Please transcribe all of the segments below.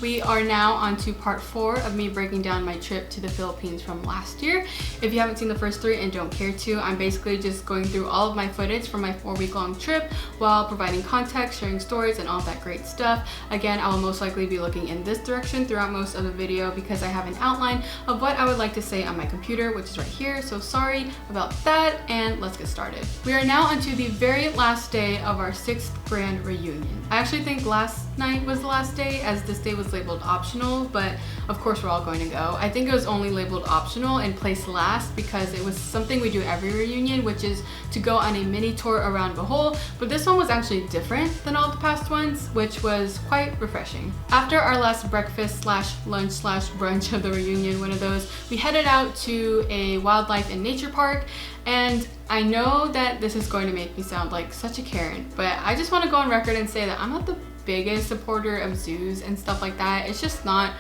We are now on to part 4 of me breaking down my trip to the Philippines from last year. If you haven't seen the first 3 and don't care to, I'm basically just going through all of my footage from my 4-week-long trip while providing context, sharing stories, and all that great stuff. Again, I will most likely be looking in this direction throughout most of the video because I have an outline of what I would like to say on my computer, which is right here, so sorry about that, and let's get started. We are now on to the very last day of our 6th grand reunion. I actually think last night was the last day, as this day was labeled optional, but of course we're all going to go. I think it was only labeled optional and placed last because it was something we do every reunion, which is to go on a mini tour around Bohol, but this one was actually different than all the past ones, which was quite refreshing. After our last breakfast slash lunch slash brunch of the reunion, one of those, we headed out to a wildlife and nature park. And I know that this is going to make me sound like such a Karen, but I just want to go on record and say that I'm not the biggest supporter of zoos and stuff like that. It's just not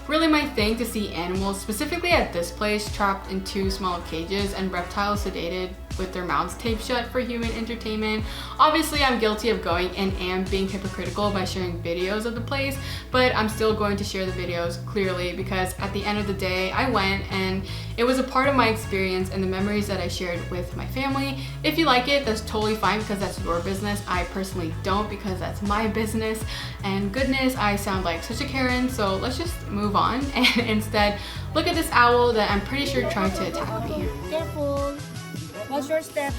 really my thing to see animals, specifically at this place, trapped in 2 small cages and reptiles sedated with their mouths taped shut for human entertainment. Obviously, I'm guilty of going and am being hypocritical by sharing videos of the place, but I'm still going to share the videos clearly because at the end of the day, I went and it was a part of my experience and the memories that I shared with my family. If you like it, that's totally fine because that's your business. I personally don't because that's my business. And goodness, I sound like such a Karen, so let's just move on and instead look at this owl that I'm pretty sure tried to attack me. Careful. Watch your step.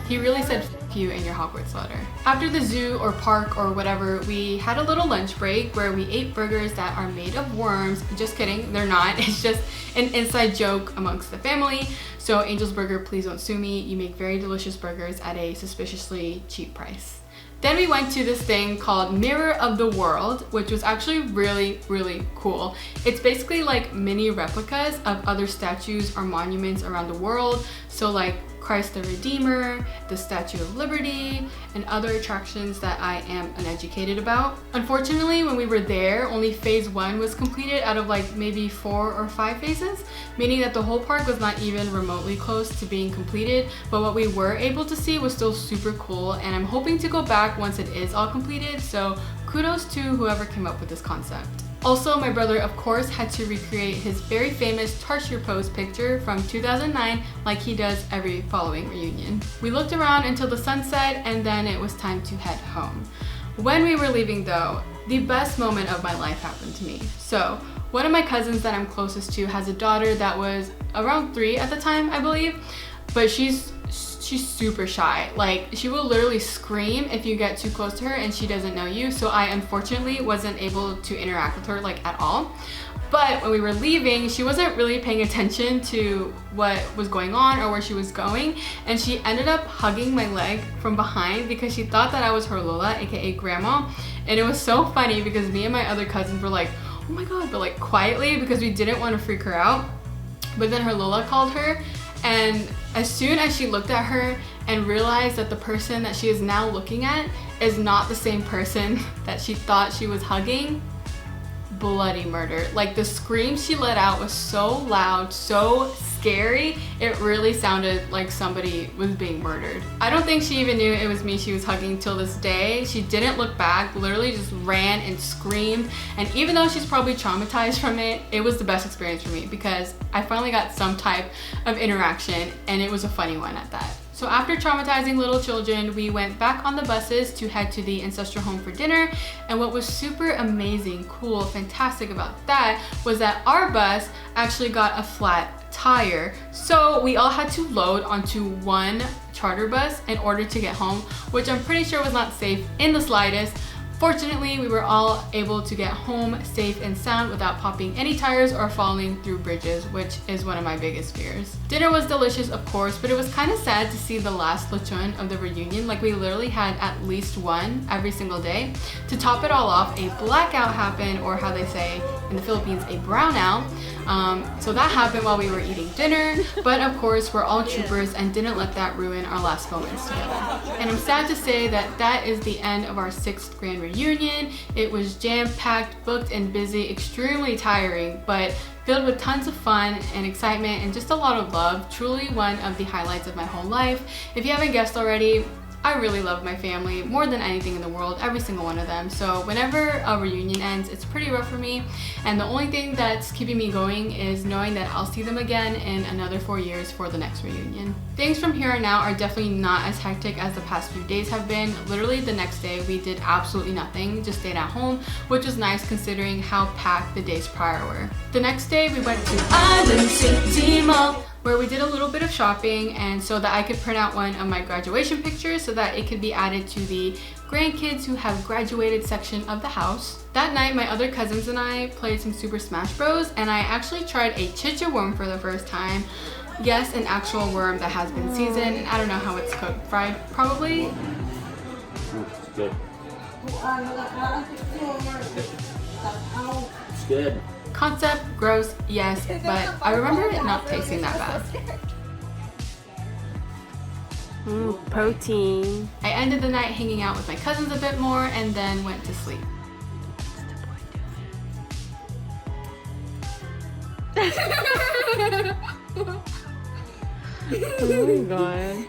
He really said "F you" in your Hogwarts letter. After the zoo or park or whatever, we had a little lunch break where we ate burgers that are made of worms. Just kidding, they're not. It's just an inside joke amongst the family. So Angel's Burger, please don't sue me. You make very delicious burgers at a suspiciously cheap price. Then we went to this thing called Mirror of the World, which was actually really, really cool. It's basically like mini replicas of other statues or monuments around the world. So like Christ the Redeemer, the Statue of Liberty, and other attractions that I am uneducated about. Unfortunately, when we were there, only phase 1 was completed out of like maybe 4 or 5 phases, meaning that the whole park was not even remotely close to being completed, but what we were able to see was still super cool, and I'm hoping to go back once it is all completed, so kudos to whoever came up with this concept. Also, my brother, of course, had to recreate his very famous Tarsier pose picture from 2009 like he does every following reunion. We looked around until the sun set and then it was time to head home. When we were leaving though, the best moment of my life happened to me. So, one of my cousins that I'm closest to has a daughter that was around 3 at the time, I believe, but she's super shy. Like, she will literally scream if you get too close to her and she doesn't know you, so I unfortunately wasn't able to interact with her like at all. But when we were leaving, she wasn't really paying attention to what was going on or where she was going, and she ended up hugging my leg from behind because she thought that I was her Lola, aka grandma. And it was so funny because me and my other cousins were like, oh my god, but like quietly because we didn't want to freak her out. But then her Lola called her, and as soon as she looked at her and realized that the person that she is now looking at is not the same person that she thought she was hugging, bloody murder. Like, the scream she let out was so loud, so scary, it really sounded like somebody was being murdered. I don't think she even knew it was me she was hugging till this day. She didn't look back, literally just ran and screamed, and even though she's probably traumatized from it, it was the best experience for me because I finally got some type of interaction, and it was a funny one at that. So after traumatizing little children, we went back on the buses to head to the ancestral home for dinner. And what was super amazing, cool, fantastic about that was that our bus actually got a flat tire. So we all had to load onto one charter bus in order to get home, which I'm pretty sure was not safe in the slightest. Fortunately, we were all able to get home safe and sound without popping any tires or falling through bridges, which is one of my biggest fears. Dinner was delicious, of course, but it was kind of sad to see the last lechon of the reunion. Like, we literally had at least one every single day. To top it all off, a blackout happened, or how they say in the Philippines, a brownout. So that happened while we were eating dinner, but of course we're all troopers and didn't let that ruin our last moments together. And I'm sad to say that that is the end of our 6th grand reunion. It was jam-packed, booked, and busy, extremely tiring, but filled with tons of fun and excitement and just a lot of love. Truly one of the highlights of my whole life. If you haven't guessed already, I really love my family more than anything in the world, every single one of them. So whenever a reunion ends, it's pretty rough for me. And the only thing that's keeping me going is knowing that I'll see them again in another 4 years for the next reunion. Things from here on out are definitely not as hectic as the past few days have been. Literally the next day we did absolutely nothing, just stayed at home, which was nice considering how packed the days prior were. The next day we went to Island City Mall, where we did a little bit of shopping, and so that I could print out one of my graduation pictures so that it could be added to the grandkids who have graduated section of the house. That night my other cousins and I played some Super Smash Bros, and I actually tried a chicha worm for the first time. Yes, an actual worm that has been seasoned, and I don't know how it's cooked. Fried, probably? It's good. It's good. Concept, gross, yes, but I remember it not tasting that bad. Protein. I ended the night hanging out with my cousins a bit more and then went to sleep. Oh my god.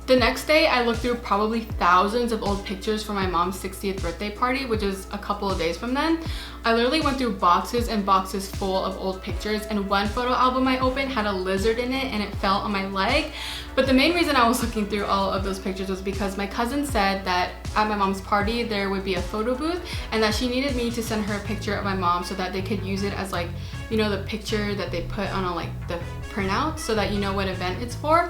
The next day, I looked through probably thousands of old pictures from my mom's 60th birthday party, which is a couple of days from then. I literally went through boxes and boxes full of old pictures, and one photo album I opened had a lizard in it and it fell on my leg. But the main reason I was looking through all of those pictures was because my cousin said that at my mom's party there would be a photo booth and that she needed me to send her a picture of my mom so that they could use it as, like, you know, the picture that they put on a, like, the printout so that you know what event it's for.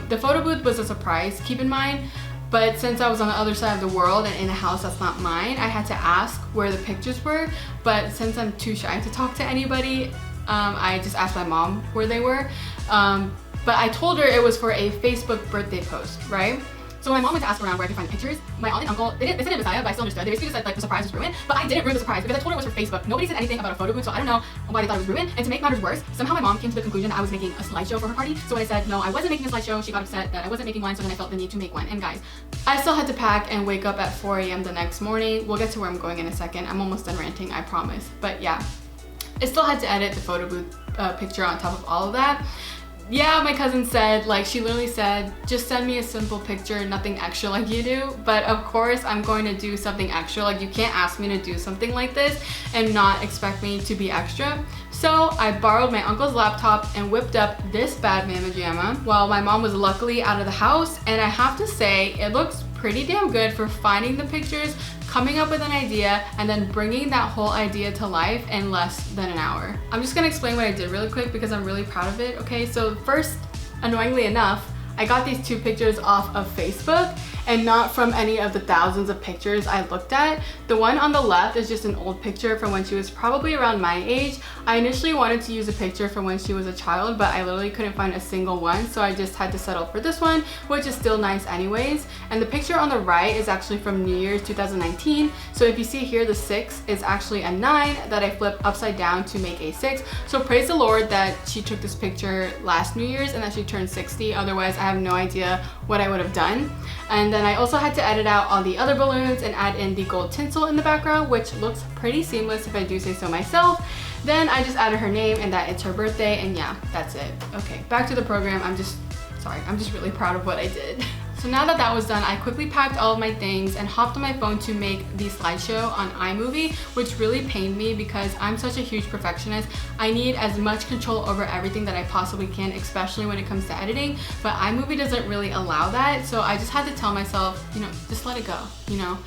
The photo booth was a surprise, keep in mind, but since I was on the other side of the world and in a house that's not mine, I had to ask where the pictures were. But since I'm too shy to talk to anybody, I just asked my mom where they were. But I told her it was for a Facebook birthday post, right? So my mom went to ask around where I could find the pictures. My aunt and uncle, they said it was Messiah, but I still understood. They basically just said, like, the surprise was ruined, but I didn't ruin the surprise because I told her it was for Facebook. Nobody said anything about a photo booth, so I don't know why they thought it was ruined. And to make matters worse, somehow my mom came to the conclusion that I was making a slideshow for her party. So when I said no, I wasn't making a slideshow, she got upset that I wasn't making one, so then I felt the need to make one. And guys, I still had to pack and wake up at 4 a.m. the next morning. We'll get to where I'm going in a second. I'm almost done ranting, I promise. But yeah, I still had to edit the photo booth picture on top of all of that. Yeah, my cousin said, like, she literally said, just send me a simple picture, nothing extra like you do. But of course, I'm going to do something extra. Like, you can't ask me to do something like this and not expect me to be extra. So I borrowed my uncle's laptop and whipped up this bad mamma jamma while my mom was luckily out of the house. And I have to say, it looks pretty damn good for finding the pictures, coming up with an idea, and then bringing that whole idea to life in less than an hour. I'm just gonna explain what I did really quick because I'm really proud of it, okay? So first, annoyingly enough, I got these 2 pictures off of Facebook and not from any of the thousands of pictures I looked at. The one on the left is just an old picture from when she was probably around my age. I initially wanted to use a picture from when she was a child, but I literally couldn't find a single one, so I just had to settle for this one, which is still nice anyways. And the picture on the right is actually from New Year's 2019. So if you see here, the 6 is actually a 9 that I flipped upside down to make a 6. So praise the Lord that she took this picture last New Year's and that she turned 60. Otherwise, I have no idea what I would have done. And then I also had to edit out all the other balloons and add in the gold tinsel in the background, which looks pretty seamless if I do say so myself. Then I just added her name and that it's her birthday, and yeah, that's it. Okay, back to the program. I'm just really proud of what I did. So now that that was done, I quickly packed all of my things and hopped on my phone to make the slideshow on iMovie, which really pained me because I'm such a huge perfectionist. I need as much control over everything that I possibly can, especially when it comes to editing, but iMovie doesn't really allow that. So I just had to tell myself, you know, just let it go, you know.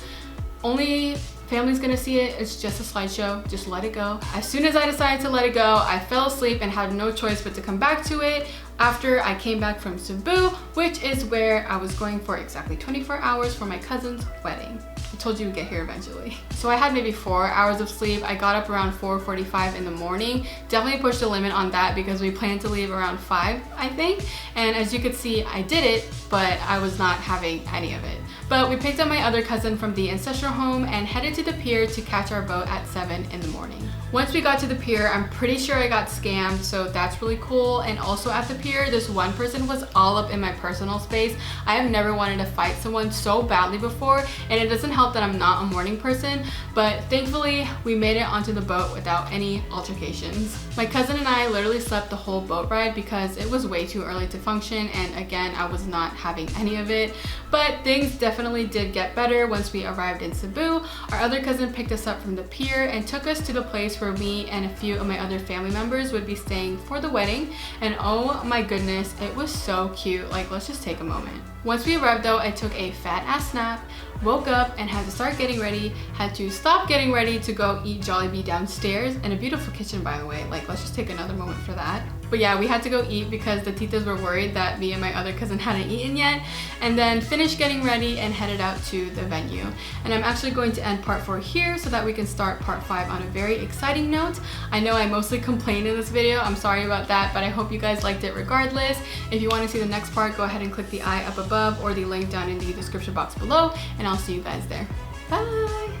Only family's gonna see it, it's just a slideshow, just let it go. As soon as I decided to let it go, I fell asleep and had no choice but to come back to it after I came back from Cebu, which is where I was going for exactly 24 hours for my cousin's wedding. I told you we'd get here eventually. So I had maybe 4 hours of sleep. I got up around 4:45 in the morning. Definitely pushed the limit on that because we planned to leave around 5, I think. And as you could see, I did it, but I was not having any of it. But we picked up my other cousin from the ancestral home and headed to the pier to catch our boat at 7 in the morning. Once we got to the pier, I'm pretty sure I got scammed, so that's really cool. And also at the pier, this one person was all up in my personal space. I have never wanted to fight someone so badly before, and it doesn't help that I'm not a morning person, but thankfully we made it onto the boat without any altercations. My cousin and I literally slept the whole boat ride because it was way too early to function, and again, I was not having any of it. But things definitely did get better once we arrived in Cebu. Our other cousin picked us up from the pier and took us to the place where me and a few of my other family members would be staying for the wedding, and oh my goodness, it was so cute. Like, let's just take a moment. Once we arrived though, I took a fat ass nap, woke up and had to start getting ready, had to stop getting ready to go eat Jollibee downstairs, in a beautiful kitchen by the way. Like, let's just take another moment for that. But yeah, we had to go eat because the titas were worried that me and my other cousin hadn't eaten yet, and then finished getting ready and headed out to the venue. And I'm actually going to end part 4 here so that we can start part 5 on a very exciting note. I know I mostly complained in this video, I'm sorry about that, but I hope you guys liked it regardless. If you want to see the next part, go ahead and click the I up above or the link down in the description box below, and I'll see you guys there. Bye!